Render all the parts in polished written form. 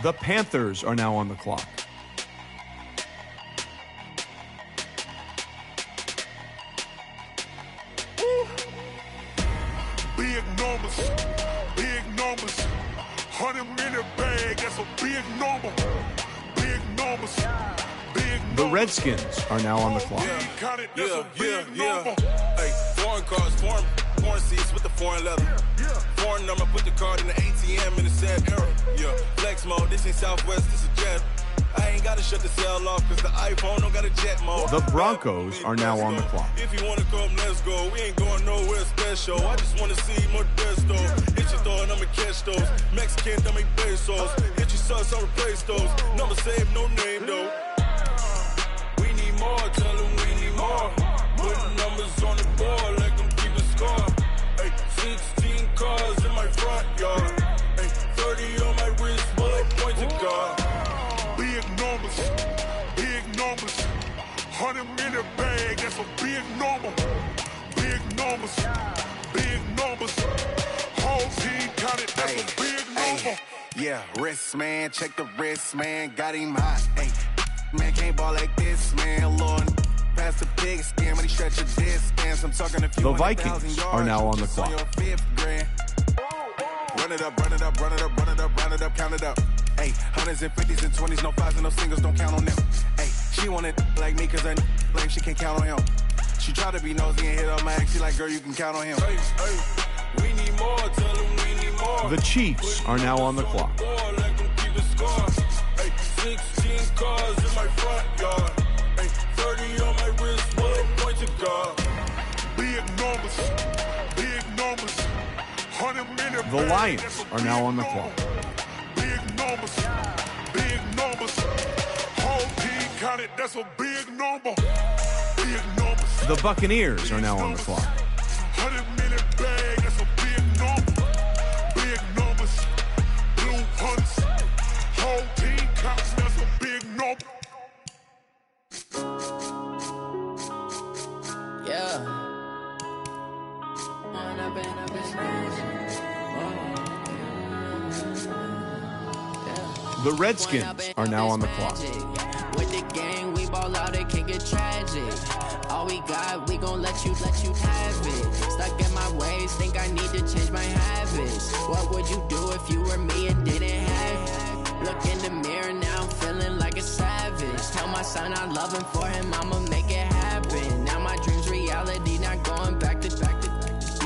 The Panthers are now on the clock. Big numbers, big numbers. 100-minute bag, that's a big number. Big numbers, big numbers. The Redskins are now on the clock. Hey, foreign cars, foreign seats with the foreign leather. Foreign number, put the card in the ATM in the sad era. Yeah, flex mode, this ain't Southwest, this is jet. I ain't gotta shut the cell off cause the iPhone don't got a jet mode. The Broncos are now on the clock. If you wanna come, let's go. We ain't going nowhere special. I just wanna see Modesto. Hit your throw and I'ma catch those. Mexican, I make pesos. Hit your sus, I'll replace those. Number saved, no name though. We need more, tell them we need more. Putting numbers on the board like I'm keeping score. Hey, 16 cars in my front yard. Hey, 30 on my wrist, bullet point to God. Big numbers, big numbers. 100-minute bag, that's a big number. Big numbers, big numbers. Whole team counted, that's a big number. Yeah, wrist man, check the wrist man, got him hot. Hey, man can't ball like this, man. Lord, past the pig skin, when he stretch a distance. I'm talking a few. The Vikings are now on the clock. Run it up, run it up, run it up, run it up, run it up, count it up. Hey, hundreds and fifties and 20s, no fives and no singles, don't count on them. Hey, she want it like me cause her lame, she can't count on him. She try to be nosy and hit up my ex, she like, girl, you can count on him. Hey, we need more, tell them we need more. The Chiefs are now on the clock. Like I'm keeping score. Hey, 16 cars in my front yard. Hey, 30 on my wrist, bullet point to God. Big numbers, big numbers. 100-minute The Lions are now on the clock. Big numbers, big numbers. Whole team counted, that's a big number. Big numbers. The Buccaneers are now on the clock. 100-minute bag, that's a big number. Big numbers, blue hunts. Whole team counts, that's a big number. Yeah. The Redskins are now on the clock. With the gang, we ball out, it can get tragic. All we got, we gon' let you have it. Stuck in my ways, think I need to change my habits. What would you do if you were me and didn't have it? Look in the mirror now, I'm feeling like a savage. Tell my son I love him, for him I'ma make it happen. Now my dream's reality, not going back to.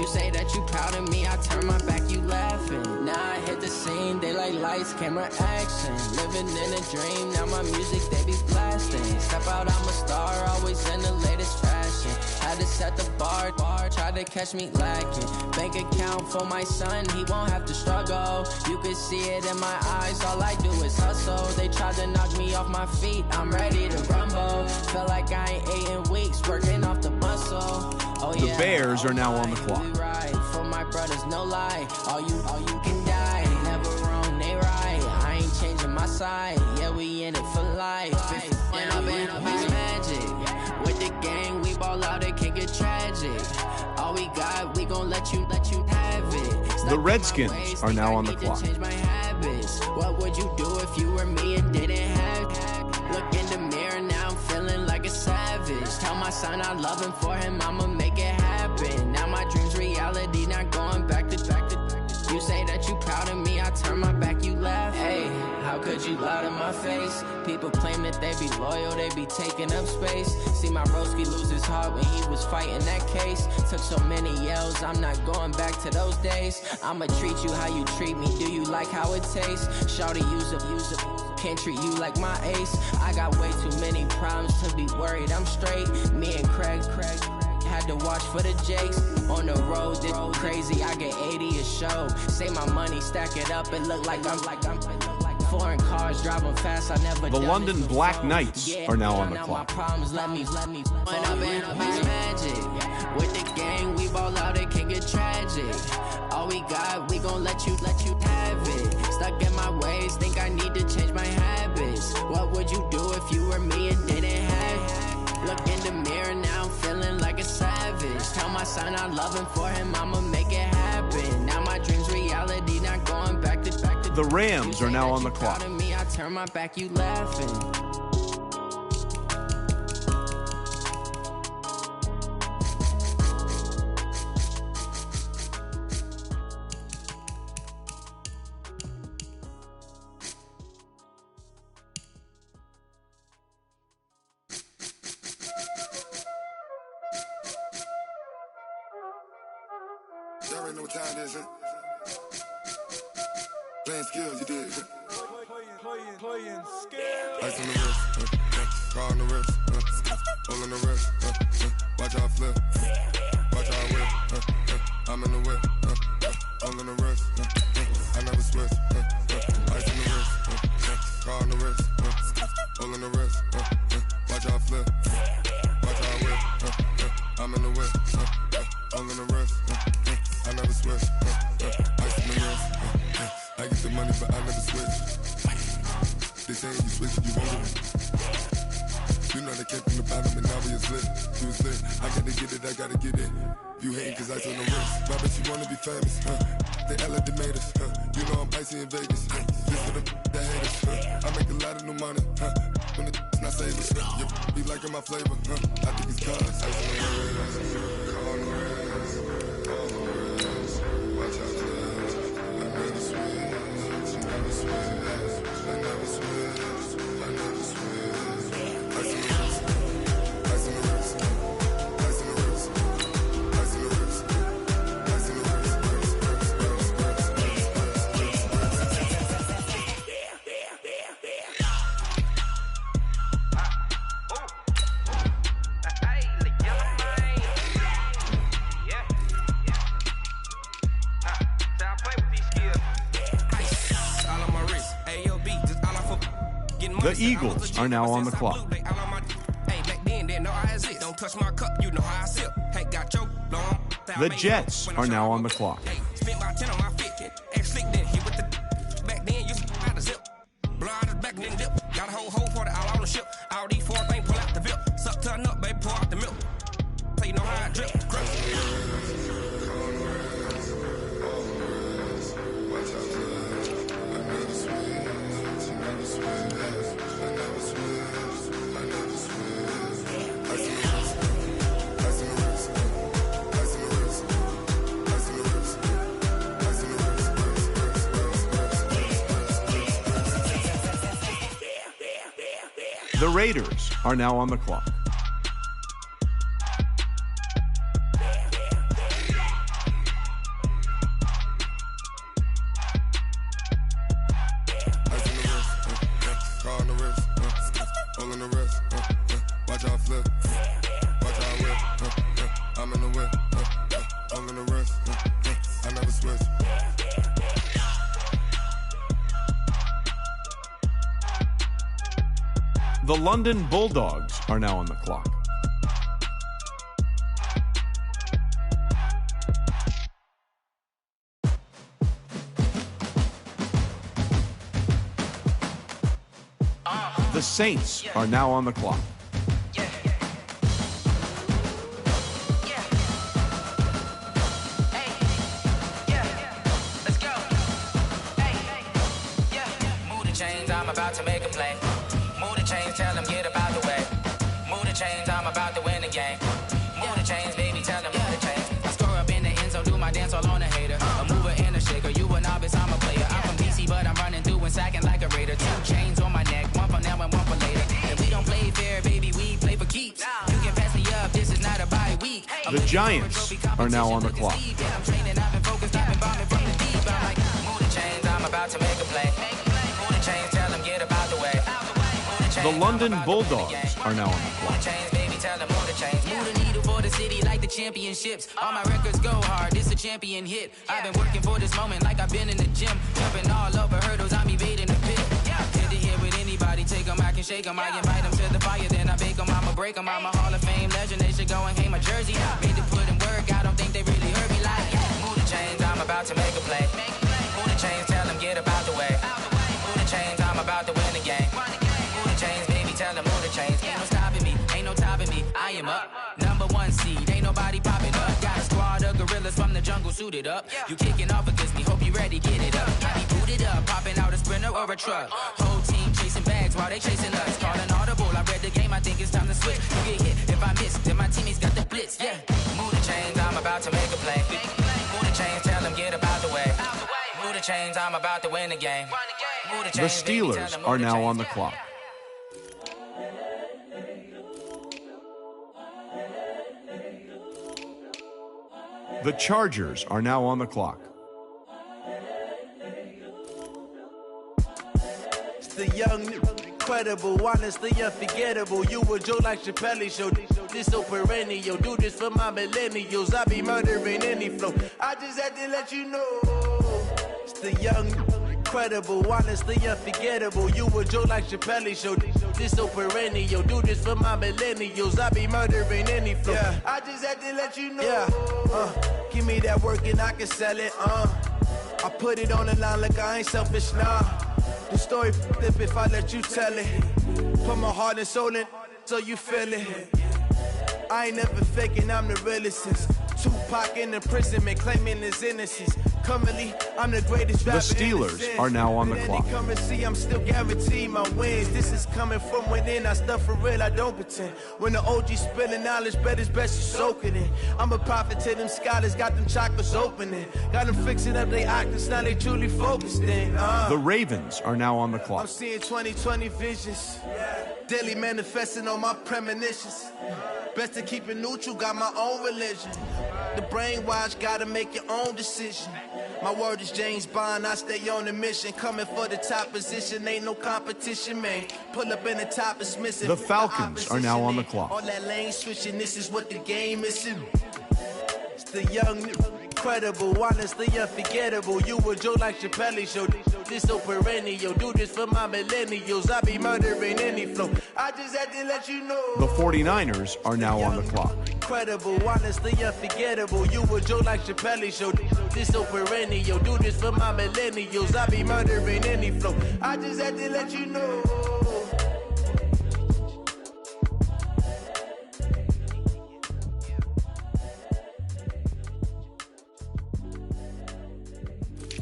You say that you proud of me, I turn my back, you laughing. Now I hit the scene, they like lights, camera, action. Living in a dream, now my music, they be blasting. Step out, I'm a star, always in the latest fashion. Had to set the bar, try to catch me lacking. Bank account for my son, he won't have to struggle. You can see it in my eyes, all I do is hustle. They tried to knock me off my feet, I'm ready to rumble. Feel like I ain't ate in weeks, working off the muscle. Oh, The yeah. Bears are now on the clock. We ride for my brothers, no lie. All you can die. Never wrong, they right. I ain't changing my side. Yeah, we in it for life. When I've been magic. With the gang, we ball out, it can get tragic. All we got, we gon' let you have it. The Redskins are now on the clock. Change my habits. What would you do if you were me and didn't have it? Look in the mirror now, I'm feeling like a savage. Tell my son I love him, for him I'ma make it happen. Now my dream's reality, not going back to. You say that you proud of me, I turn my back, you laugh. Hey, how could you lie to my face? People claim that they be loyal, they be taking up space. See my broski lose his heart when he was fighting that case. Took so many yells, I'm not going back to those days. I'ma treat you how you treat me, do you like how it tastes? Shawty, use up. Can't treat you like my ace. I got way too many problems to be worried, I'm straight. Me and Craig had to watch for the Jakes. On the road, this crazy, I get 80 a show. Say my money, stack it up, it look like I'm foreign cars, driving fast, I never The done London this before. Black Knights are now on the now clock. My problems let me when I've been magic. With the gang, we ball out, it can get tragic. All we got, we gon' let you have it. Stuck in my ways, think I need to change my habits. What would you do if you were me and didn't have it? Look in the mirror now, I'm feeling like a savage. Tell my son I love him, for him I'ma make it happen. Now my dream's reality, not going back to. The Rams are now on the clock. Me, I turn my back, you laughing. Y'all already know what time it is, huh? Playing skills, you did. Playing skills. Ice on the wrist, car on the wrist, hole in the wrist, watch how I flip, watch how I whip, I'm in the whip, hole in the wrist, I never switch, ice on the wrist, car on the wrist, hole in the wrist, watch how I flip, watch how I whip, I'm in the whip, hole in the wrist, I never switch, ice on the wrist, I get the money but I never switch. They saying you switch, you won't. You know they came from the bottom and now we is lit. You was lit, I gotta get it, I gotta get it. You hating cause ice on the wrist. Why bet you wanna be famous, They elevated us, You know I'm icy in Vegas, Just for the haters, I make a lot of new money, When it's not savers, You be liking my flavor, I think it's cause ice on the wrist, on the wrist, on the wrist. Watch out, cuz I never switch, never switch. The Eagles are now on the clock. The Jets are now on the clock. The Raiders are now on the clock. The London Bulldogs are now on the clock. The Saints are now on the clock. I'm about to make a play. Move the chains, tell them get up out the way. Move the chains, I'm about to win the game. Move the chains, baby, tell them move the chains. I score up in the end zone, do my dance all on a hater. A mover and a shaker, you a novice, I'm a player. I'm from DC, but I'm running through and sacking like a raider. 2 chains on my neck, one for now and one for later. And we don't play fair, baby, we play for keeps. You can pass me up, this is not a bye week. The Giants are now on the clock. I'm training, I've been focused, I've been bombing from the deep. I'm like, move the chains, I'm about to make a play. Move the chains, tell them get up out the way. The London Bulldogs are now on the clock. Move the needle for the city like the championships. All my records go hard, this a champion hit. I've been working for this moment like I've been in the gym. Jumping all over hurdles, I'm evading the pit. Hit to hit with anybody, take them, I can shake them. I invite them to the fire, then I bake them, I'ma break them. I'm a Hall of Fame legend, they should go and hang my jersey. Made to put in work, I don't think they really heard me like. Move the chains, I'm about to make a play. Move the chains, tell them get up out the way. Move the chains, I'm about to win the game. Chains, baby, tell them move the chains. Ain't no stopping me, ain't no topping me. I am up, #1 seed. Ain't nobody popping up. Got a squad of gorillas brothers from the jungle suited up. You kicking off against me, hope you ready, get it up. I be booted up, popping out a Sprinter or a truck. Whole team chasing bags while they chasing us. Calling audible, I read the game, I think it's time to switch. You get hit, if I miss, then my teammates got the blitz, yeah. Move the chains, I'm about to make a play. Move the chains, tell them get about the way. Move the chains, I'm about to win the game. The Steelers are now on the clock. The Chargers are now on the clock. It's the young, incredible, honestly unforgettable. You a Joe like Chappelle show. This so perennial. Do this for my millennials. I be murdering any flow. I just had to let you know. It's the young, incredible, honestly unforgettable. You a Joe like Chappelle show. This so perennial. Do this for my millennials. I be murdering any flow. Yeah. I just had to let you know. Yeah. Give me that work and I can sell it. I put it on the line like I ain't selfish, nah. The story flip if I let you tell it. Put my heart and soul in so you feel it. I ain't never faking, I'm the realest since Tupac in imprisonment, claiming his innocence. Currently, I'm the greatest rapper. The Steelers are now on the clock. Come and see, I'm still guaranteed my wins. This is coming from within. I stuff for real, I don't pretend. When the OG spilling knowledge, bet it's best you soak it in. I'm a prophet to them scholars, got them chakras opening. Got them fixing up their octaves, now they truly focused in. The Ravens are now on the clock. I'm seeing 2020 visions. Daily manifesting on my premonitions. Best to keep it neutral, got my own religion. The brainwash, gotta make your own decision. My word is James Bond, I stay on a mission. Coming for the top position, ain't no competition, man. Pull up in the top is missing. The Falcons are now on the clock. All that lane switching, this is what the game is. It's the young, incredible, honestly unforgettable. You a Joe like Chappelle show. This so perennial. Do this for my millennials. I be murdering any flow. I just had to let you know. The 49ers are now on the clock. Incredible, honestly unforgettable. You a Joe like Chappelle show. This so perennial. Do this for my millennials. I be murdering any flow. I just had to let you know.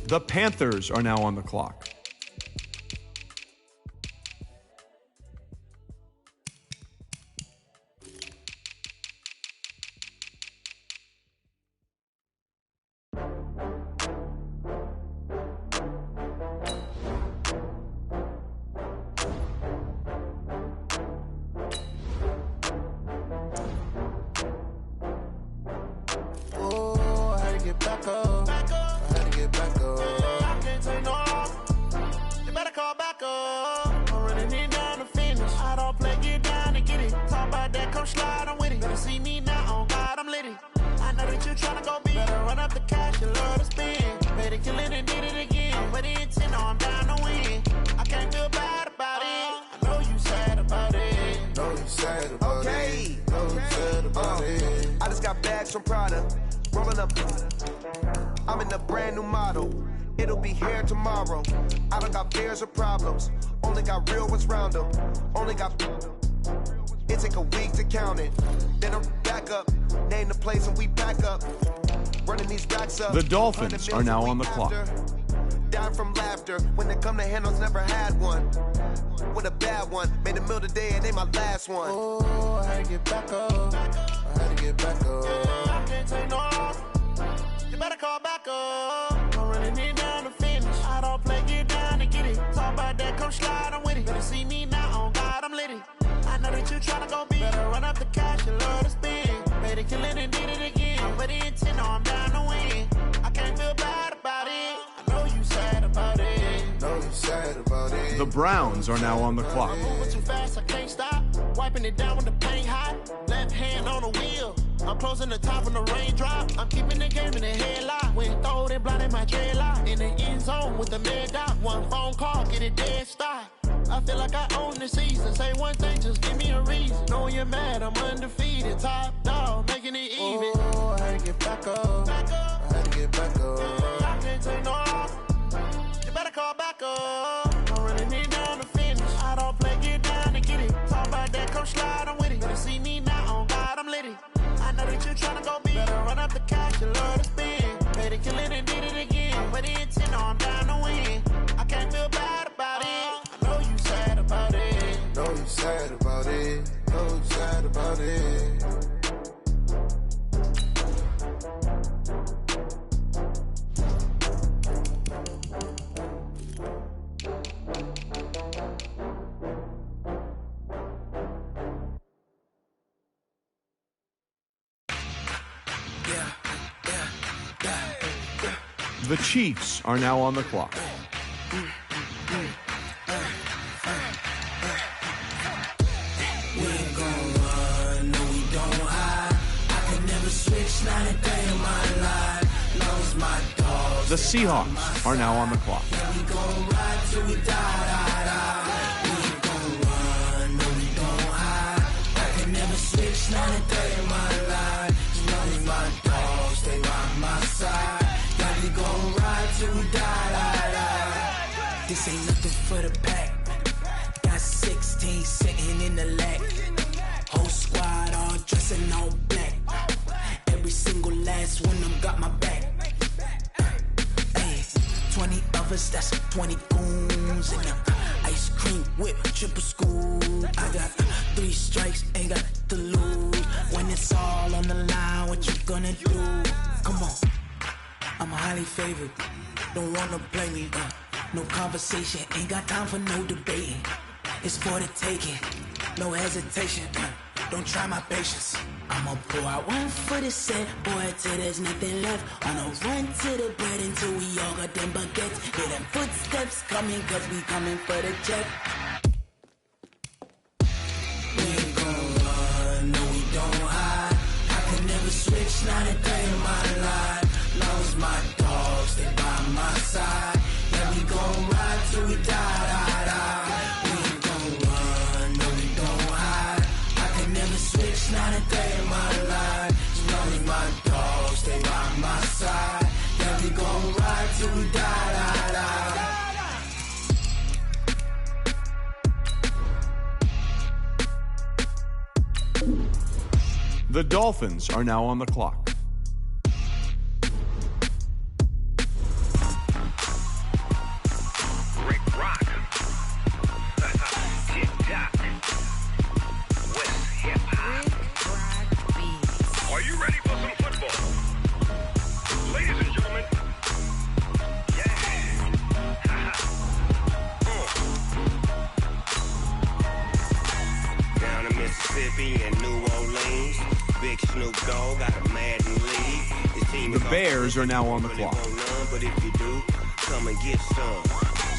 The Panthers are now on the clock. Oh, I had to get back up. I had to get back up. I can't take no loss. You better call back up. I'm running it down to finish. I don't play, get down and get it. Talk about that, come slide, I'm with it. Better see me now, on God, I'm litty. I know that you tryna go big. Better run up the cash, you love to spend. Better kill it and did it again. I'm with the intent, no, I'm down to win. I can't feel bad about it. I know you sad about it. Know you sad about it. Know you sad about it. I just got bags from Prada. Rolling up. I'm in a brand new model. It'll be here tomorrow. I don't got fears or problems. Only got real ones round them. Only got. It take a week to count it. Then I'm back up. Name the place and we back up. Running these racks up. The Dolphins are now on the clock. Down from laughter. When they come to handles, never had one. With a bad one. Made a meal today and they my last one. Oh, I had to get back up. I had to get back up. I can't take no loss. You better call back up. I'm running it down to finish. I don't play, get down and get it. Talk about that, come slide, I'm with it. Better see me now, on God, I'm litty. I know that you tryna go big. Better run up the cash, you love to spend. Better kill it and did it again. I'm with the intent, no, I'm down to win. I can't feel bad about it. I know you sad about it. Know you sad about it. The Browns are now on the clock. I'm moving too fast, I can't stop. Wiping it down when the paint hot. Left hand on the wheel. I'm closing the top when the raindrop. I'm keeping the game in the headlock. When throwed and blinded my dreadlock. In the end zone with the mad dot. One phone call, get it dead stop. I feel like I own the season. Say one thing, just give me a reason. Knowing you're mad, I'm undefeated. Top dog, making it even. Oh, I had to get back up. I had to get back up. I can't take no loss. You better call back up. I'm running it down to finish. I don't play, get down and get it. Talk about that, come slide, I'm with it. Better see me now, on God, I'm litty. I know that you tryna go be. Better run up the cash, you love to spend. Paid to kill it and did it again. Put the intent on, I'm down to win. I can't feel bad about it. I know you sad about it. Know you sad about it. Know you sad about it. The Chiefs are now on the clock. We ain't gon' run, no we don't hide. I can never switch, not a day in my life. Lost my dogs. The Seahawks are now on the clock. Yeah, we gon' ride till we die. We ain't gon' run, no we don't hide. I can never switch, not a day in my life. As long as my dogs stay by my side. Yeah, we gon' ride till we die. This ain't nothing for the pack. Got 16 sitting in the lag. Whole squad all dressing all black. Every single last one of them got my back. Hey, 20 of us, that's 20 goons. And ice cream whip, triple school. I got 3 strikes, ain't got to lose. When it's all on the line, what you gonna do? Come on, I'm highly favored. Don't wanna play me, no conversation, ain't got time for no debating. It's for the taking, no hesitation. Don't try my patience. I'ma pour out one for the set, boy, till there's nothing left. On a run to the bread until we all got them baguettes. Hear them footsteps coming, cause we coming for the check. We ain't gon' run, no we don't hide. I can never switch, not a day in my life. Lost my dogs, they by my side. Yeah, we gon' ride till we die. We ain't gon' run, no we don't hide. I can never switch, not a day in my life. As long as my dogs stay by my side. Yeah, we gon' ride till we die. The Dolphins are now on the clock. The Bears are now on the clock. But if you do, come and get some.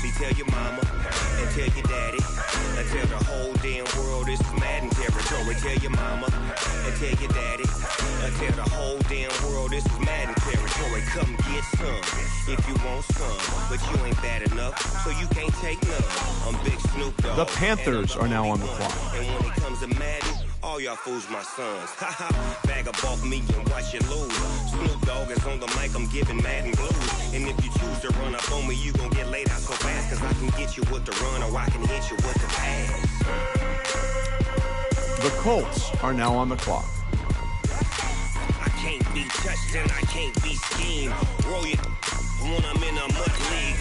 See, tell your mama and tell your daddy and tell the whole damn world this is Madden territory. Tell your mama and tell your daddy and tell the whole damn world this is Madden territory. Come get some if you want some, but you ain't bad enough, so you can't take none. I'm Big Snoop Dogg. The Panthers are now on the clock. And when it comes to Madden, all y'all fools my sons. Haha, bag up off me and watch you lose. Snoop Dogg is on the mic, I'm giving Madden blues. And if you choose to run up on me, you gon' get laid out so fast. Cause I can get you with the run or I can hit you with the pass. The Colts are now on the clock. I can't be touched and I can't be schemed. Roll it when I'm in a mud league.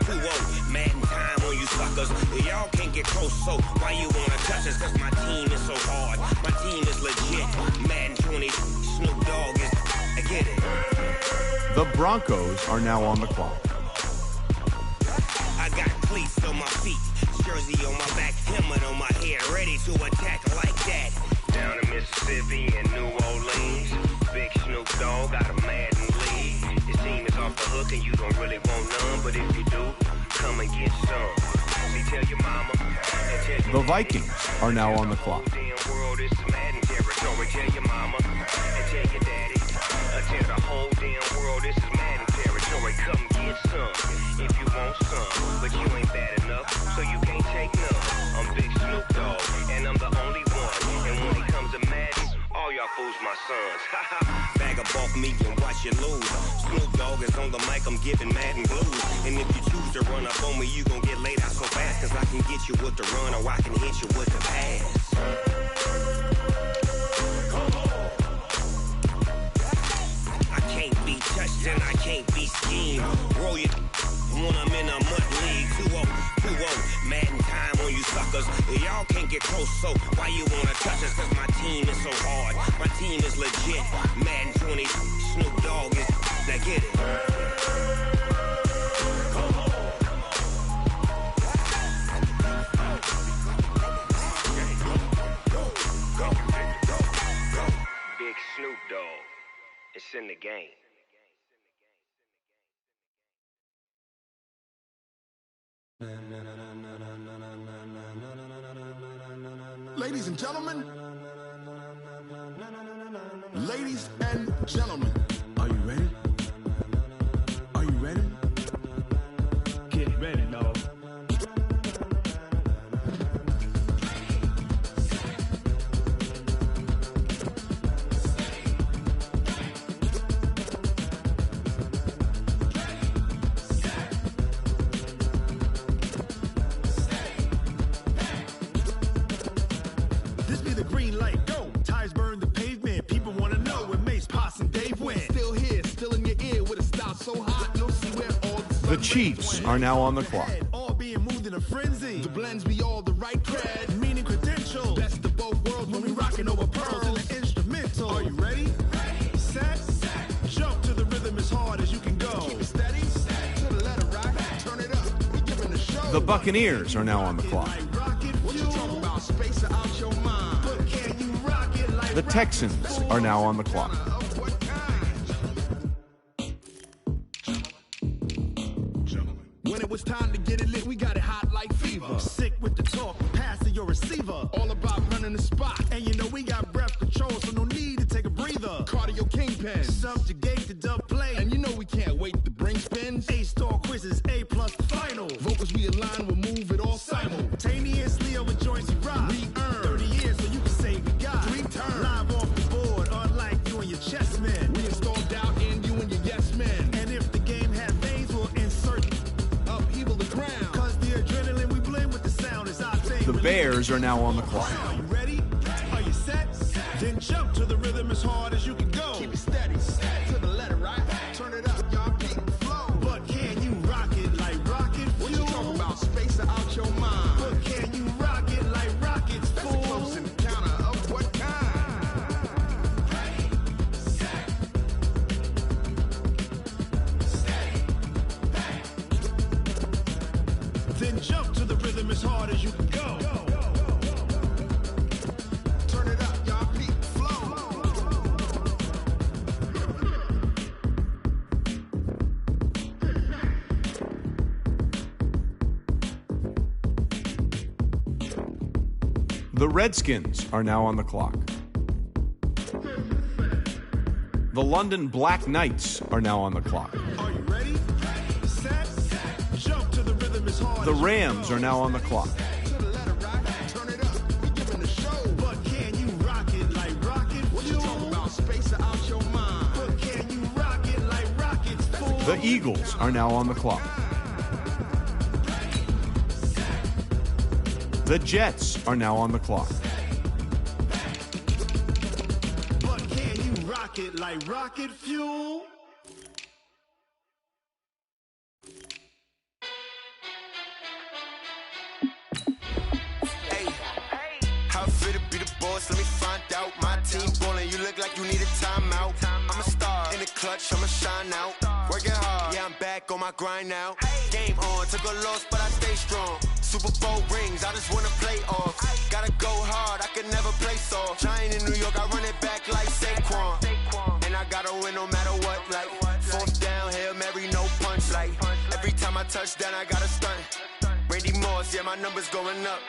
2-0, Madden time on you suckers. Y'all can't get close, so why you wanna touch us? Cause my team is so hard, my team is legit. Madden 20, Snoop Dogg is, I get it. The Broncos are now on the clock. I got cleats on my feet, jersey on my back, helmet on my head, ready to attack like that. Down in Mississippi and New Orleans, Big Snoop Dogg got a Madden league. His team is off the hook and you don't really want none, but if you do, come and get some. See, tell your mama and tell your The Vikings are now on the clock. world is Madden territory. Tell your mama and tell your daddy. Tell the whole damn world this is Madden territory. Come get some if you want some, but you ain't bad enough, so you can't take none. I'm Big Snoop Dogg, and I'm the only one. And when it comes to Madden, all y'all fools my sons. Bag up off me and watch you lose. Snoop Dogg is on the mic, I'm giving Madden blues. And if you choose to run up on me, you gon' get laid out so fast. Cause I can get you with the run or I can hit you with the pass. moves and I can't be schemed. Roll your when I'm in a mud league. 2-0, Madden time on you suckers. Y'all can't get close, so why you wanna touch us? Cause my team is so hard. My team is legit. Madden 20, Snoop Dogg is. Now get it. Big Snoop Dogg. It's in the game. Ladies and gentlemen, ladies and gentlemen, are you ready? Are you ready? Get ready, dog. This be the green light, go. Tires burn the pavement. People wanna know where Mace, Potts, and Dave went. Still here, still in your ear with a style so hot, no see where all The Chiefs are now on the clock. All being moved in a frenzy. The blends be all the right cred, meaning credentials. Best of both worlds when we rockin' over pearls in the instrumental. Are you ready? Set, jump to the rhythm as hard as you can go. Keep it steady, to the letter right. Turn it up, we giving the show. The Buccaneers are now on the clock. What you talking about? Space out your mind. But can you rock it like The Texans are now on the clock. When it was time to get it lit, we got it hot like fever. Sick with the talk, pass to your receiver. All about running the spot. And you know we got breath control, so no need to take a breather. Cardio kingpin, subjugate the dub play. And you know we can't wait to bring spins. A-star quizzes, A+ final. Vocals we align, we'll move it all simultaneously over joints we rock. We earn 30 years so you can say we got 3 turns. Live off the board, unlike you and your chess men. We installed doubt in you and your yes men. And if the game had veins, we'll insert upheaval the ground. Cause the adrenaline we blend with the sound is our thing. The Bears are now on the clock. Are you ready? Are you set? Then jump to the rhythm as hard as you can go. Keep it steady, to the letter right. Turn it up, y'all keep it flow. But can you rock it like rocket fuel? What you talking about? Space out your mind. But can you rock it like rockets, fool? That's a close encounter of what kind? Then jump to the rhythm as hard as you can go. Turn it up, y'all peak flow. The Redskins are now on the clock. The London Black Knights are now on the clock. Are you ready? Set, jump to the rhythm as hard. The Rams are now on the clock. To the letter right. Turn it up, we giving the show. But can you rock it like rocket? What you talking about? Space out your mind. But can you rock it like rockets, fool? The Eagles are now on the clock. The Jets are now on the clock. But can you rock it like rocket fuel? Hey, how fit to be the boss? Let me find out. My team ballin', you look like you need a timeout. I'm a star in the clutch, I'ma shine out. Working hard, yeah, I'm back on my grind now. Game on, took a loss, but I stay strong. Super Bowl rings, I just wanna play off. Gotta go hard, I can never play soft. Giant in New York, I run it back like Saquon. And I gotta win no matter what, like 4th down, Hail Mary, no punch. Like every time I touch down, I gotta stunt. Randy Moss, yeah, my numbers going up.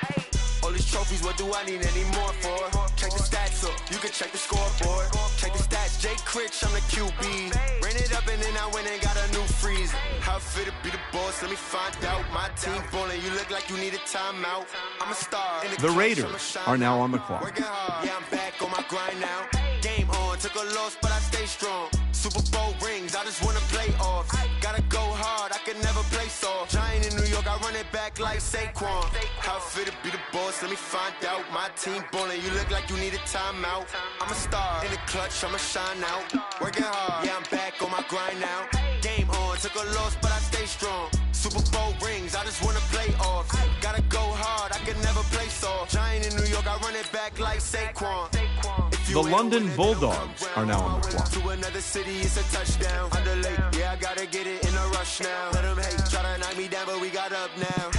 All these trophies, what do I need any more for? Check the stats up, you can check the scoreboard. Check the stats, Jay Critch, I'm the QB. Ran it up and then I went and got a new freeze. How fit to be the boss, let me find out. My team ballin', you look like you need a timeout. I'm a star. The Raiders are now on the clock. Working hard, yeah, I'm back on my grind now. Game on, took a loss, but I stay strong. Super Bowl rings, I just wanna play off. Gotta go hard, I can never play soft. Giant in New York, I run it back like Saquon. How fit to be the boss, let me me find out. My team ballin', you look like you need a timeout. I'm a star in the clutch, I'ma shine out. Working hard, yeah, I'm back on my grind now. Game on, took a loss, but I stay strong. Super Bowl rings, I just wanna play off. Gotta go hard, I can never play soft. Giant in New York, I run it back like Saquon. The London Bulldogs are now on the clock. To another city, it's a touchdown. Underlay, yeah, I gotta get it in a rush now. Let them hate, try to knock me down, but we got up now.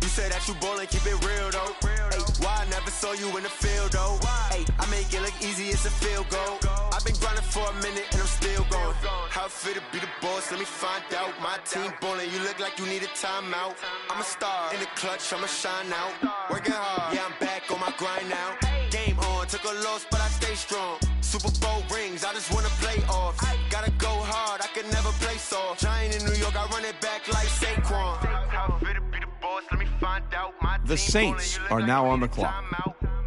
You say that you ballin', keep it real though. Ay, why I never saw you in the field though? Ay, I make it look easy, it's a field goal. I've been grinding for a minute and I'm still going. How it feel to be the boss, let me find out. My team ballin', you look like you need a timeout. I'm a star in the clutch, I'ma shine out. Working hard, yeah, I'm back on my grind now. Game on, took a loss, but I stay strong. Super Bowl rings, I just wanna play off. Gotta go hard, I can never play soft. Giant in New York, I run it back like Saquon. How it feel to be the boss, let me find out. My The Saints are now on the clock.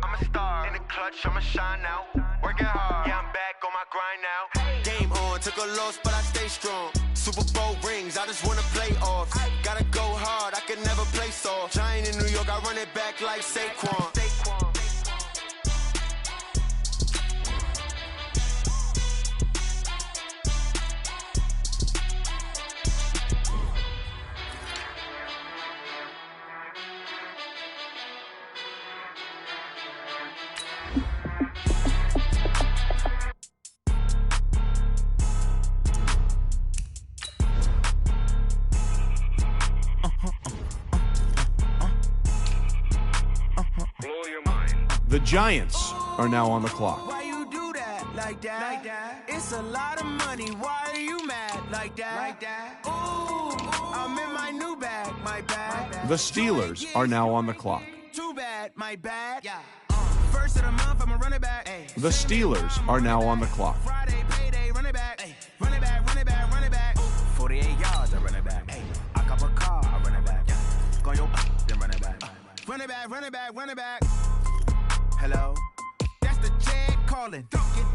I'm a star in the clutch, I'ma shine out. Working hard, yeah, I'm back on my grind now. Game on, took a loss, but I stay strong. Super Bowl rings, I just wanna play off. Gotta go hard, I can never play soft. Giant in New York, I run it back like Saquon. The Giants are now on the clock. Why you do that like that? It's a lot of money. Why are you mad like that? Ooh, I'm in my new bag, my bag. The Steelers are now on the clock. Too bad, my bad. Yeah. First of the month, I'ma run it back. The Steelers are now on the clock. Friday, payday, run it back. Run it back, run it back, run it back. 48 yards, I run it back. I cop a car, I run it back. Go your then run it back. Run it back, run it back, run it back. Hello? That's the check calling.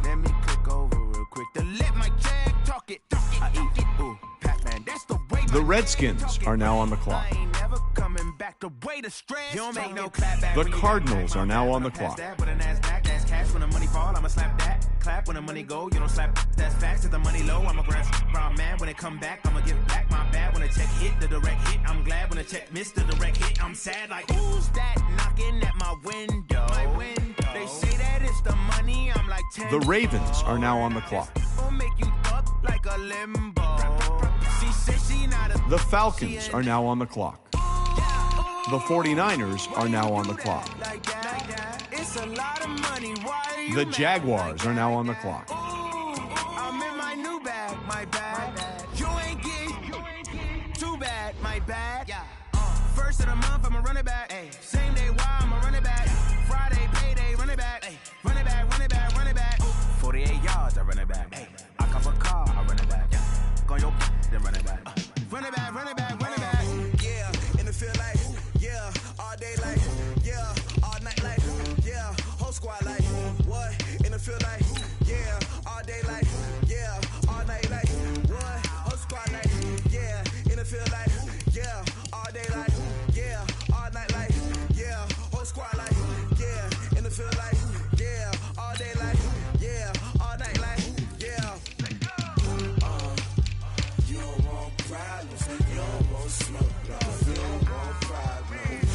Let me click over real quick to let my check talk it. I eat it. Ooh, Pac-Man, that's the way. The Redskins are now on the clock. I ain't never coming back the way the stress. You don't make no clap back. The Cardinals are now on the clock. With a NASDAQ, that's cash when the money fall. I'ma slap that. Clap when the money go. You don't slap. That's facts. If the money low, I'ma grab brown man. When it come back, I'ma give back my bad. When the check hit, the direct hit. I'm glad when the check missed the direct hit. I'm sad like who's that knocking at my window? My window. They say that it's the money. I'm like 10. The Ravens are now on the clock. Make you up like a limbo. She said she not a The Falcons are now on the clock. The 49ers are now on the clock. It's a lot of money. Why are you The Jaguars are now on the clock. I'm in my new bag, my bad. You ain't getting too bad, my bad. First of the month, I'ma run it back. Same day, why I'ma run it back. Friday, payday, run it back. Run it back, run it back, run it back. 48 yards, I run it back. I cop a car, I run it back. Go your then run it back. Run it back, run it back, run it back. Yeah, in the field like, yeah, all day like, yeah, all night like, yeah, whole squad like, what? In the field like, yeah, all day like, yeah, all night like, what? Whole squad like, yeah, in the field like, yeah, all day like, yeah, all night like, yeah, whole squad like, yeah, in the field like, yeah, all day like, yeah, all night like, yeah. You don't want problems, you don't want smoke, you don't want problems.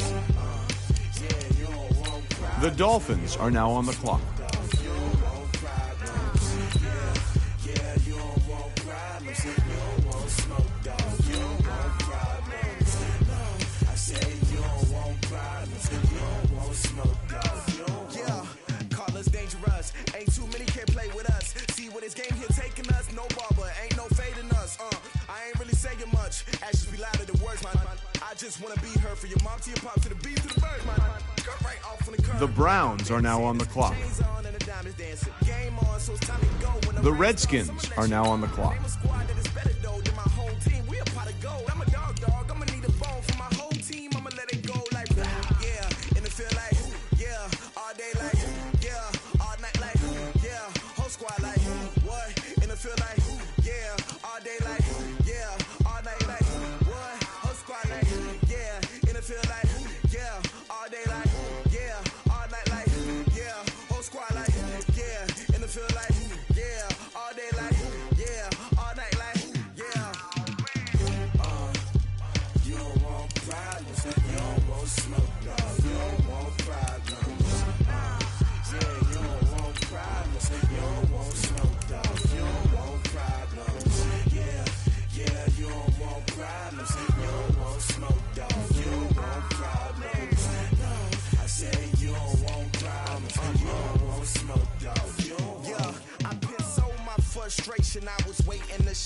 Yeah, you don't want problems. The Dolphins are now on the clock. You don't want problems. Yeah, you don't want problems. You don't want smoke, dog. You don't want problems. I say you don't want problems. You don't want smoke, dog. Yeah, call us dangerous. Ain't too many can play with us. See what this game here taking us. No barber, ain't no fading us. I ain't really saying much. Actions be louder than words, man. I just wanna be heard for your mom to your pop to the beat to the bird, man. Cut right off on the curb. The Browns are now on the clock. The Redskins are now on the clock. Feel like, yeah, all day like, yeah,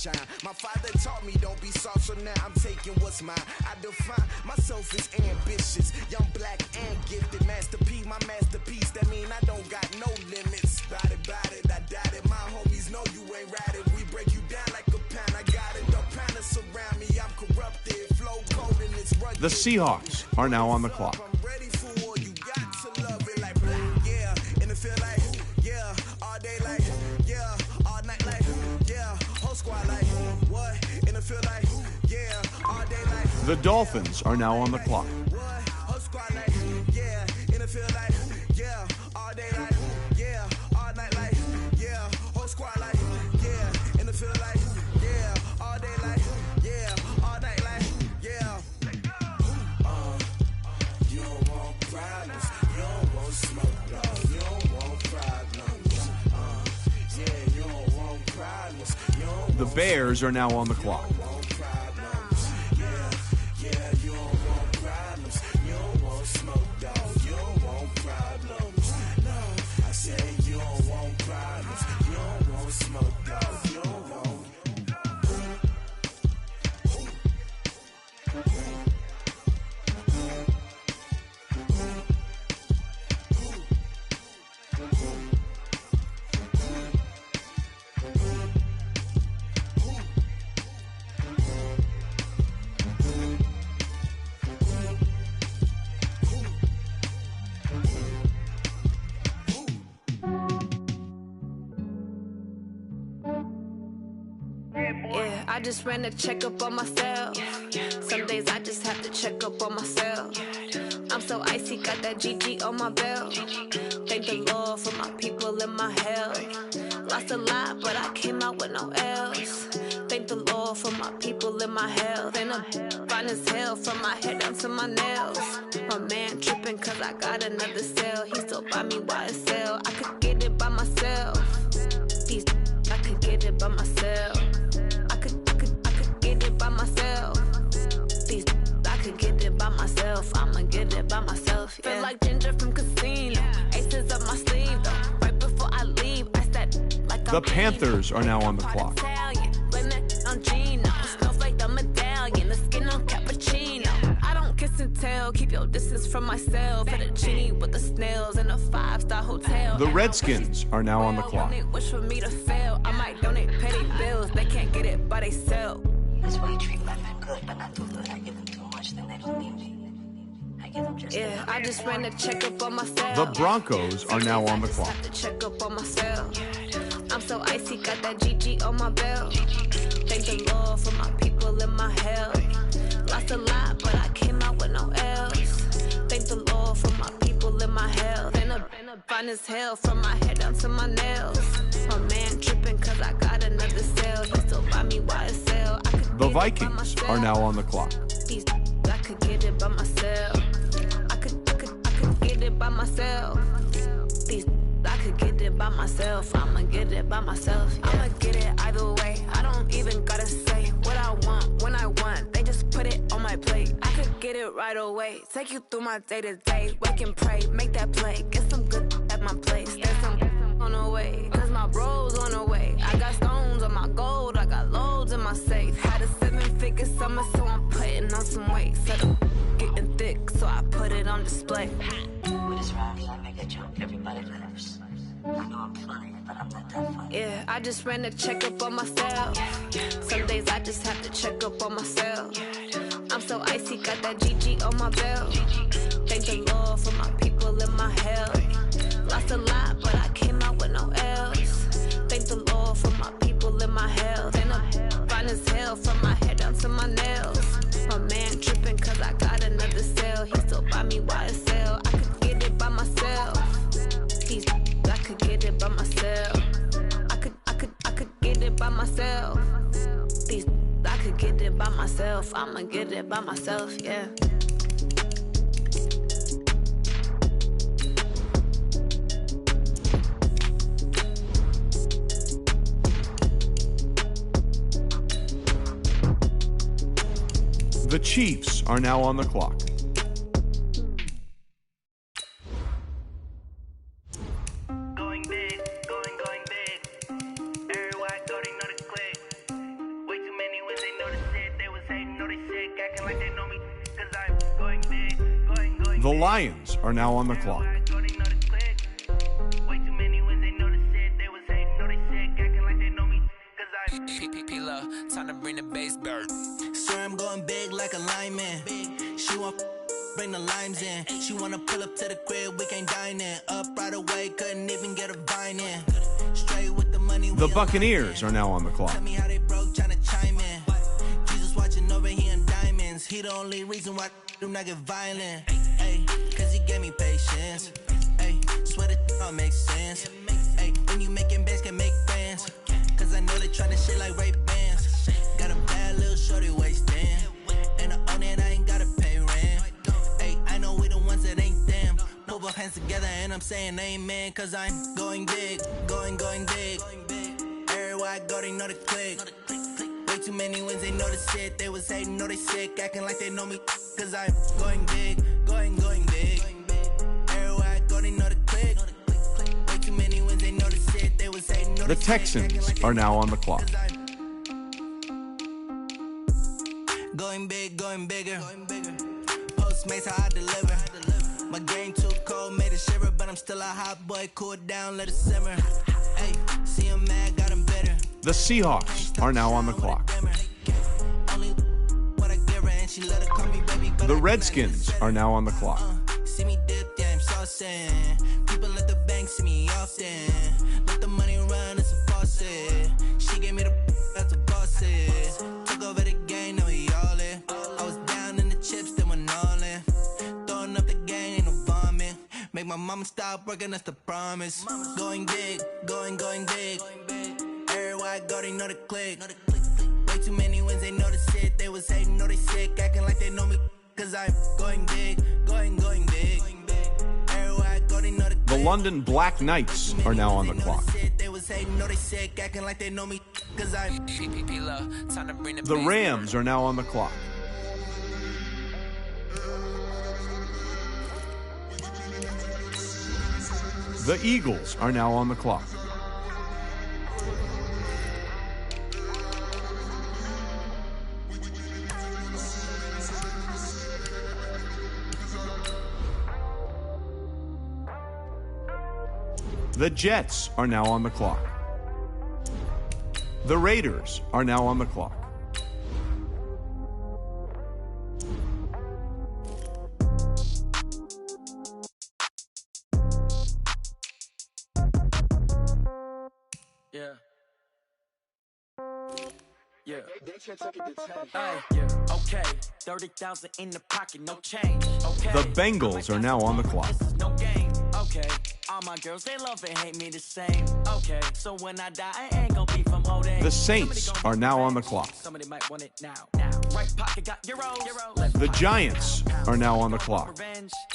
shine. My father taught me don't be soft, so now I'm taking what's mine. I define myself as ambitious, young, black, and gifted. Master P, my masterpiece. That mean I don't got no limits. Bout it, I doubt it. My homies know you ain't ratted. We break you down like a pound. I got it. Don't pound to surround me. I'm corrupted. Flow cold and it's rugged. The Seahawks are now on the clock. I'm ready for war. You got to love it like yeah. And it feel like yeah. All day like yeah. All night like yeah. Whole squad like what? And it feel like yeah. All day like The Dolphins are now on the clock. what? Whole squad like yeah. And it feel like yeah. All day like yeah. All night like yeah. Whole squad like yeah. And it feel like yeah. All day like yeah. All night like yeah. You don't want problems. You don't want smoke, dog. You don't want problems. Yeah, you don't want problems. You don't The Bears are now on the clock. want problems. Yeah, you don't want problems. You don't want smoke, dog. You don't want problems. No, I say you don't want problems. You don't want smoke, dog. You don't want. Yeah, I just ran a checkup on myself. Some days I just have to check up on myself. I'm so icy, got that GG on my belt. Thank the Lord for my people in my health. Lost a lot, but I came out with no L's. Thank the Lord for my people in my health. And I'm fine as hell from my head down to my nails. My man tripping cause I got another cell. He still buy me YSL. I could get it by myself. These I could get it by myself. I could get it by myself. These I could get it by myself. I'ma get it by myself. Yeah. Feel like Ginger from Casino. Aces up my sleeve though. Right before I leave, I said like The Panthers are now on the clock. Blame it on Gino. Smells like the medallion. The skin on cappuccino. I don't kiss and tell. Keep your distance from myself. At a genie with the snails in a 5-star hotel. The Redskins are now on the clock. They wish for me to fail. I might donate petty bills. They can't get it by they self. That's why you treat women good, but not too good. I give them too much, then they don't need me. I give them just Yeah, I just ran a checkup on myself. The Broncos are now on the clock. Have to check up on myself. I'm so icy, got that GG on my belt. Thank the Lord for my people in my health. Lost a lot, but I came out with no L's. Thank the Lord for my people in my health. And I'm fine as hell from my head down to my nails. My man tripping cause I got another cell. He still buy me YSL. I could The get it by Vikings myself. are now on the clock. These I could get it by myself. I could get it by myself. These I could get it by myself. I'ma get it by myself. Yeah. I'ma get it either way. I don't even gotta say what I want when I want. They just put it on my plate. I could get it right away. Take you through my day to day. Wake and pray, make that play. Get some good at my place. There's some on the way. Cause my bro's on the way. I got stones on my gold. I got loads in my safe. Had a 7-figure summer, so I'm putting on some weight. Set up getting thick, so I put it on display. With this round, I make a jump. Everybody laughs. I know I'm funny, but I'm not that funny. Yeah, I just ran a checkup on myself. Some days I just have to check up on myself. I'm so icy, got that GG on my belt. Thank the Lord for my people in my health. Lost a lot, but I came out with no L's. Thank the Lord for my people in my health. And I'm fine as hell from my head down to my nails. My man tripping cause I got another cell. He still buy me YSL. I could get it by myself. These I could get it by myself. I could get it by myself. These I could get it by myself. I'ma get it by myself, yeah. The Chiefs are now on the clock. Going big, going big. Everywhere I go, they know the click. The Lions are now on the clock. Time to bring the bass back. Sir, I'm going big like a lineman. She want bring the limes in. She wanna pull up to the crib, we can't dine in. Up right away, couldn't even get a vine in. Straight with the money. The Buccaneers are now on the clock. Tell me how they broke, tryna chime in. Jesus watching over here in diamonds. He the only reason why do not get violent. Hey, cause he gave me patience. Hey, swear that all makes sense. Hey, when you making bands, can make friends. Cause I know they tryna shit like Ray Bans. Got a bad little shorty wasting. And I own it, I ain't gotta pay rent. Hey, I know we the ones that ain't them. Put both hands together and I'm saying amen. Cause I'm going big, going big. Everywhere I go, they know the click. Way too many wins, they know the shit. They was hating, know they sick, acting like they know me. Cause I'm going big, going big. Everywhere I go, they know the click. Way too many wins, they know the shit. They was hating, know The Texans are now on the clock. Going big, going bigger. Postmates how I deliver. My game too cold, made it shiver, but I'm still a hot boy. Cool it down, let it simmer. Hey, see him mad, got him bitter. The Seahawks are now on the clock. The Redskins are now on the clock. See me dip, yeah, I'm saucing. People at the bank see me often. Let the money run, it's a faucet. She gave me the that's a boss it. Took over the game, now we all in. I was down in the chips, then went all in. Throwing up the game, ain't no vomit. Make my mama stop working, that's the promise. Going big, going big. Everywhere I go, they know the click. Way too many wins, they know the shit. They was hating, know they sick, acting like they know me. Cause I'm going big, going big. Everywhere I go, they know the click. The London Black Knights are now on the clock. They was hating, know they sick, acting like they know me. Cause I'm Time to bring The Rams are now on the clock. The Eagles are now on the clock. The Jets are now on the clock. The Raiders are now on the clock. Yeah. Okay. 30,000 in the pocket, no change. Okay. The Bengals are now on the clock. No game. Okay. All my girls, they love and hate me the same. Okay. So when I die, I ain't gonna be from old age. The Saints are now on the clock. Somebody might want it now. Right pocket got euros. The Giants are now on the clock.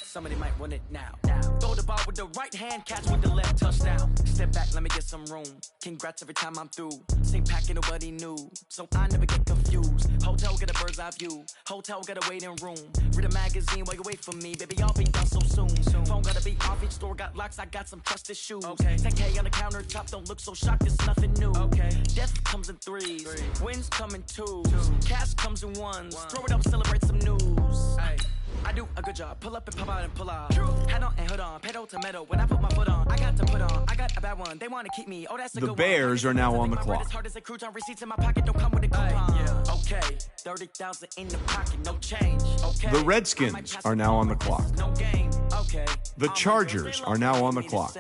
Somebody might want it now. Throw the ball with the right hand, catch with the left, touchdown. Step back, let me get some room. Congrats every time I'm through. Same packet, nobody knew, so I never get confused. Hotel get a bird's eye view. Hotel got a waiting room. Read a magazine while you wait for me, baby. I'll be done so soon. Phone gotta be off, each store got locks. I got some trusted shoes. 10K on the countertop, don't look so shocked. It's nothing new. Death comes in threes, wins come in twos, cash comes in ones. Throw it up, celebrate some news. I do a good job. Pull up and pop out and pull out. Head on and hood on. Pedal to metal. When I put my foot on, I got to put on. I got a bad one. They want to keep me. Oh, that's a good one. The Bears are now on the clock. As hard as a crouton, receipts in my pocket don't come with a coupon. Okay, 30,000 in the pocket, no change. Okay. The Redskins are now on the clock. No game. Okay. The Chargers are now on the clock.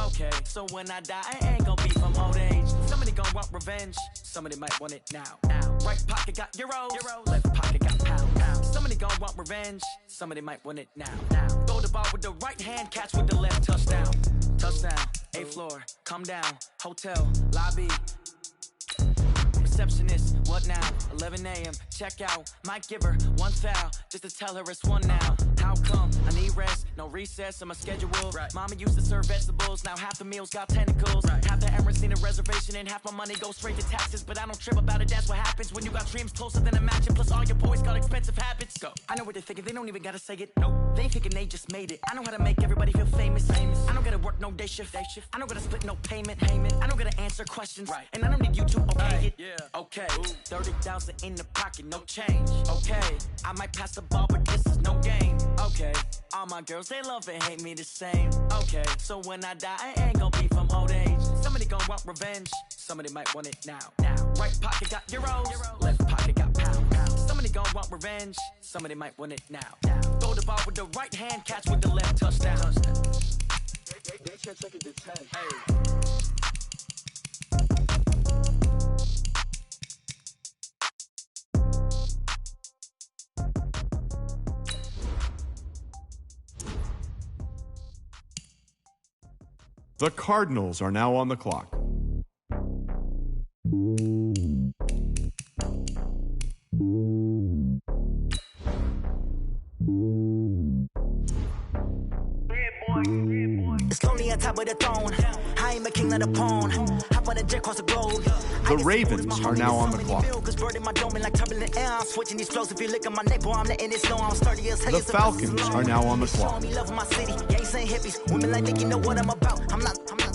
Okay, so when I die, I ain't gonna be from old age. Somebody gonna want revenge. Somebody might want it now. Right pocket got euros. Left pocket got pound. Somebody gonna want revenge. Somebody might want it now. Throw the ball with the right hand, catch with the left, touchdown. Touchdown, 8th floor, come down, hotel, lobby. Receptionist, what now? 11 a.m. Check out. Might give her one foul just to tell her it's one now. How come? I need rest, no recess on my schedule. Mama used to serve vegetables, now half the meals got tentacles. Half the Emirates need a reservation and half my money goes straight to taxes. But I don't trip about it, that's what happens when you got dreams closer than a match. Plus all your boys got expensive habits. Go. I know what they're thinking, they don't even gotta say it. Nope. They thinking they just made it. I know how to make everybody feel famous. I don't gotta work no day shift. I don't gotta split no payment. I don't gotta answer questions. And I don't need you to okay it. Okay, 30,000 in the pocket, no change. Okay, I might pass the ball, but this is no game. Okay, all my girls, they love and hate me the same. Okay, so when I die, I ain't gonna be from old age. Somebody gonna want revenge, somebody might want it now. Right pocket got euros, left pocket got pounds. Somebody gonna want revenge, somebody might want it now. Throw the ball with the right hand, catch with the left, touchdown. They check it to 10. Hey. The Cardinals are now on the clock. It's lonely on top of the throne. I am a king of the pawn. Hop on a jet across the globe. The Ravens are now on the clock. The Falcons are now on the clock.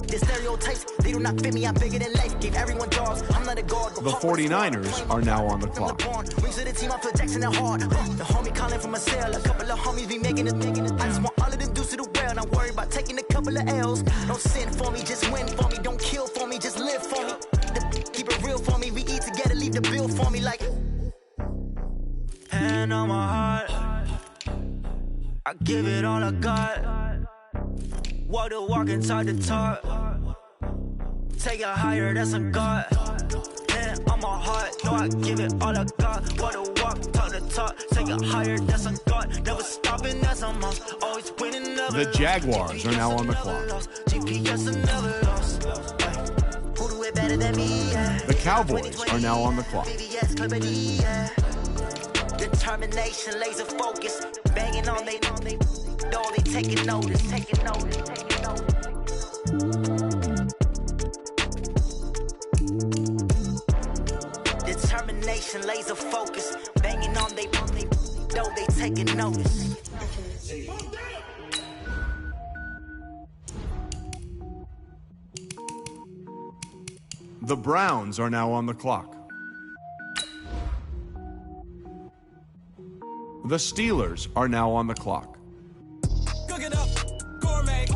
The stereotypes, they do not fit me, I'm bigger than life. Gave everyone jobs, I'm not a god. The 49ers are now on the clock. Rings to the team, I feel Jackson and hard. The homie calling from a cell, a couple of homies be making it. I just want all of them dudes to the well, not worry about taking a couple of L's. Don't sin for me, just win for me. Don't kill for me, just live for me. Keep it real for me, we eat together, leave the bill for me like. Hand on my heart, I give it all I got. Walk the walk and talk the talk. Take it higher, that's a God. Hand on my heart, no, I give it all I got. Walk the walk, talk the talk. Take it higher, that's a God. Never stopping, that's a must. Always winning, never. The Jaguars are now on the clock. GPS never lost. Who do it better than me? The Cowboys are now on the clock. Determination, laser focus, banging on they door, they taking notice. Determination, laser focus, banging on they door, they taking notice. The Browns are now on the clock. The Steelers are now on the clock. Cook it up, gourmet.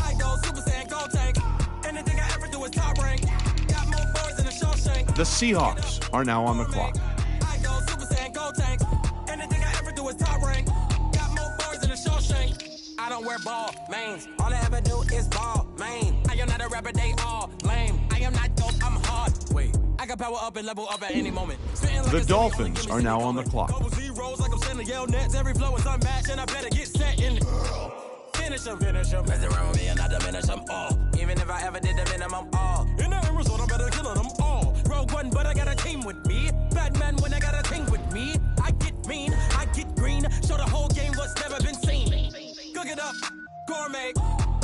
I go Super Saiyan, go tank. Anything I ever do is top rank. Got more boys in the Shawshank. The Seahawks are now on the clock. I go Super Saiyan, go tank. Anything I ever do is top rank. Got more boys in the Shawshank. I don't wear ball mains. All I ever do is ball main. I am not a rapper, they all lame. I am not dope, I'm hard. Wait, I can power up and level up at any moment. Like the Dolphins are now on the clock. Zeros like I'm sending yell nets. Every flow is unmatched and I better get set in. Finish them. Mess around with me and I diminish them all. Even if I ever did the minimum all. In the end result, I better kill them all. Rogue One, but I got a team with me. Batman when I got a team with me. I get mean, I get green. Show the whole game what's never been seen. Cook it up, gourmet.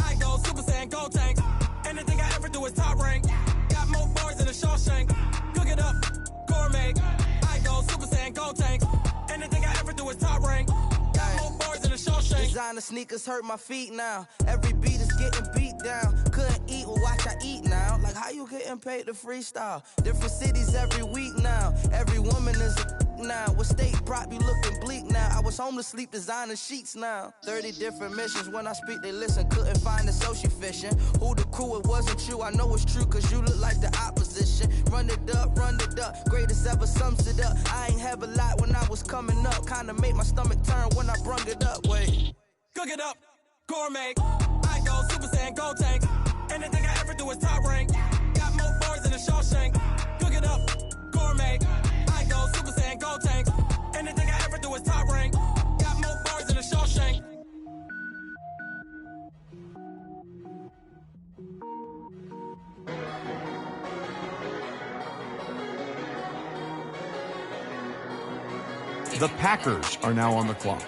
I go Super Saiyan, go tank. Anything I ever do is top rank. Got more bars in the Shawshank. Cook it up, gourmet. I go Super Saiyan, go tank. Anything I ever do is top rank. Got more bars in the Shawshank. Designer sneakers hurt my feet now. Every beat is getting beat down. Couldn't eat, well watch I eat now. Like how you getting paid to freestyle? Different cities every week now. Every woman is a now. What state prop you looking bleak now? I was home to sleep designer sheets now. 30 different missions. When I speak they listen. Couldn't find the social fishing. Who the crew, it wasn't you. I know it's true cause you look like the opposition. Run it up. Greatest ever sums it up. I ain't have a lot when I was coming up. Kinda made my stomach turn when I brung it up. Wait. Cook it up, gourmet. I go Super Saiyan, go tank. Anything I ever do is top rank. Got more bars in the Shawshank. Cook it up, gourmet. I go Super Saiyan, go tank. Anything I ever do is top rank. Got more bars in the Shawshank. The Packers are now on the clock.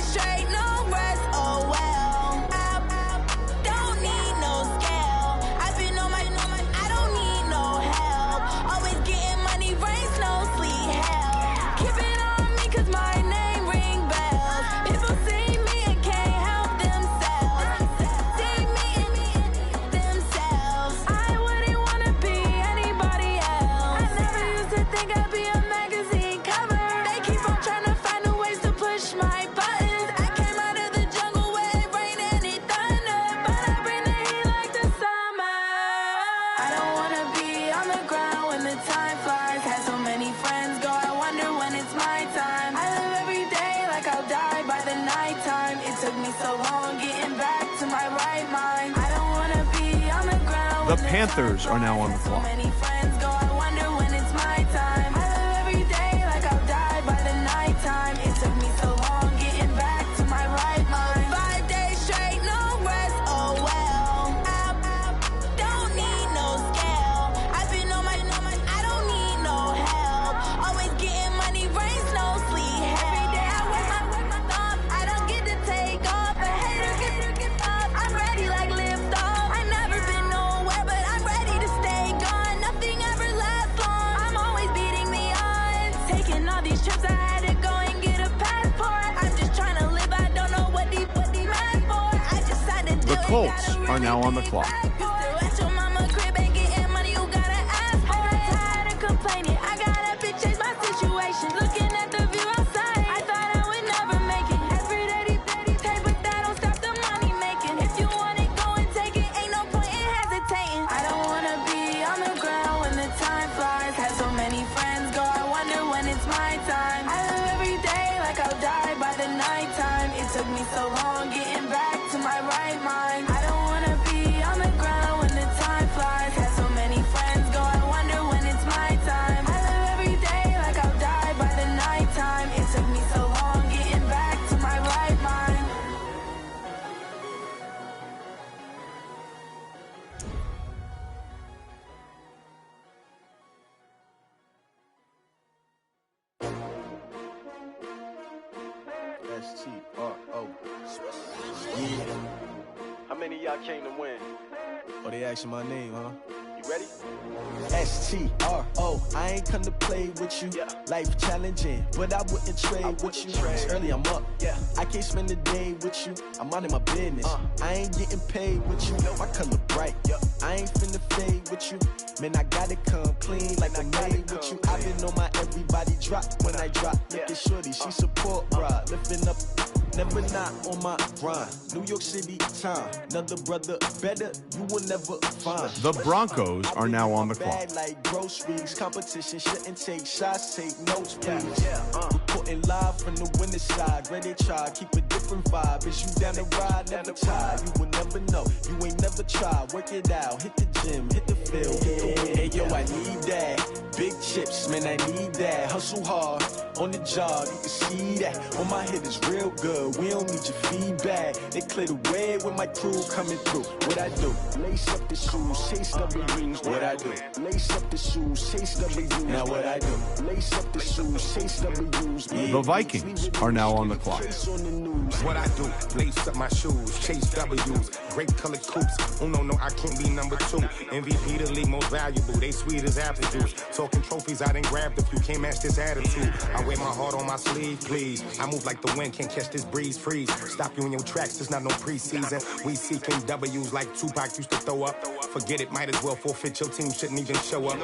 Straight keep on trying to find new ways to push my buttons. I came out of the jungle where it rained and it thunder, but I bring the heat like the summer. I don't wanna be on the ground when the time flies. Had so many friends go, I wonder when it's my time. I live every day like I'll die by the nighttime. It took me so long getting back to my right mind. I don't wanna be on the ground. The Panthers are now on the clock. Many friends go, I wonder when it's my time. I live every day like I'll die by the nighttime. It took me so long getting back to my right mind. 5 days straight, no rest, oh well. I don't need no scale. I've been on my, I don't need no help. Always getting money, rain, snow, sleet, every day I work my thumb. I don't get to take off, a hater get up. I'm ready like lift off. I never been nowhere, but I'm ready to stay gone. Nothing ever lasts long. I'm always beating the odds. Taking all these trips, I had to go and get a passport. I'm just trying to live, I don't know what deep mad for. I just had to do The Colts are now on the clock. at your mama crib ain't getting money, you gotta ask for it. I got tired of complaining, I gotta bitch change my situation. Looking at the view outside, I thought I would never make it. Every day they pay, but that don't stop the money making. If you want it, go and take it, ain't no point in hesitating. I don't wanna be on the ground when the time flies. Had so many friends go, I wonder when it's my time. I live every day like I'll die by the nighttime. It took me so long getting back to my right mind. I don't wanna be on the ground when the time flies. Had so many friends go, I wonder when it's my time. I live every day like I'll die by the nighttime. It took me so long getting back to my right mind. S-T-R-O. Yeah. How many of y'all came to win? Oh, they asking my name, huh? You ready? S-T-R-O. I ain't come to play with you. Life challenging, but I wouldn't trade with you. It's early, I'm up. I can't spend the day with you. I'm out of my business. I ain't getting paid with you. My color bright. I ain't finna fade with you. Man, I gotta come clean like I'm made with you. I've been on my everybody drop when I drop. Look at shorty, she support ride. Lifting up, never not on my grind. New York City time. Another brother better, you will never find. The Broncos are now on the clock. Bag like groceries, competition shouldn't take shots, take notes, please. Reporting live from the winning side, ready to try, keep a different vibe. Is you down the ride, never tired. You will never know, you ain't never tried. Work it out, hit the gym, hit the field, hit the win. Hey yo, I need that. Big chips, man, I need that. Hustle hard on the job, you can see that. On my head is real good, we don't need your feedback. They clear the way with my crew coming through. What I do? Lace up the shoes, chase W's. What I do? Lace up the shoes, chase W's. Now what I do? Lace up the shoes, chase W's. The Vikings are now on the clock. What I do? Lace up my shoes, chase W's. Great colored coops. Oh no, I can't be number 2. MVP the league most valuable. They sweet as apple juice. Talking trophies, I done grabbed a few. Can't match this attitude. I wear my heart on my sleeve, please. I move like the wind, can't catch this breeze. Freeze. Stop you in your tracks. There's not no preseason. We seeking W's like Tupac used to throw up. Forget it, might as well forfeit. Your team shouldn't even show up.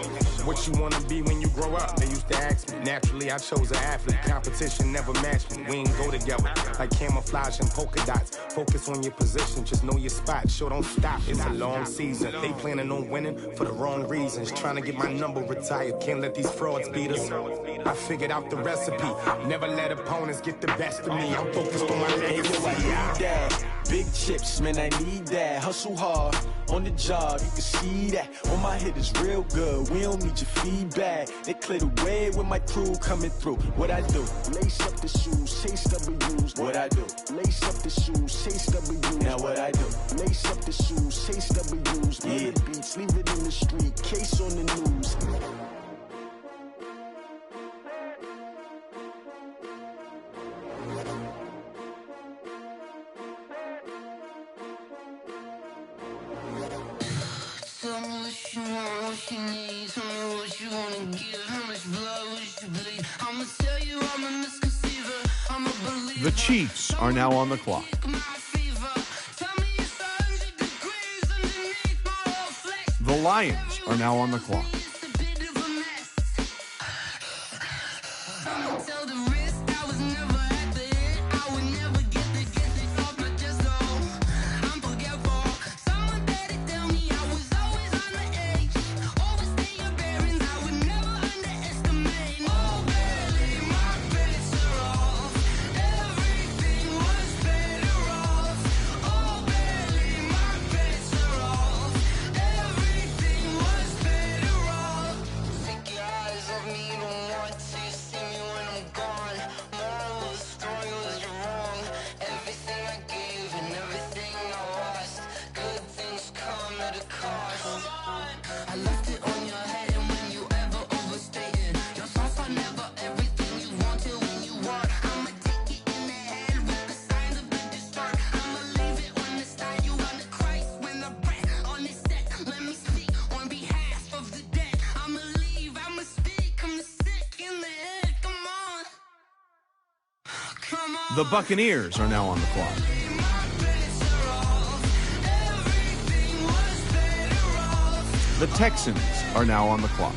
What you wanna be when you grow up? They used to ask me. Naturally, I chose an athlete. Competition never matched me. We ain't go together like camouflage and polka dots. Focus on your position, just know your spot. Sure, don't stop. It's a long season. They planning on winning for the wrong reasons. Trying to get my number retired. Can't let these frauds beat us. I figured out the recipe. Never let opponents get the best of me. I'm focused on my legacy. Big chips, man, I need that. Hustle hard on the job, you can see that. On my head is real good, we don't need your feedback. They clear the way with my crew coming through. What I do? Lace up the shoes, chase W's. What I do? Lace up the shoes, chase W's. Now what I do? Lace up the shoes, chase W's. Yeah. Beats, leave it in the street, case on the news. Tell me what you want, what you need. Tell me what you wanna give. How much blood would you bleed? I'ma tell you I'm a misconceiver. I'm a believer. The Chiefs are now on the clock. The Lions are now on the clock. Tell the risk The Buccaneers are now on the clock. The Texans are now on the clock.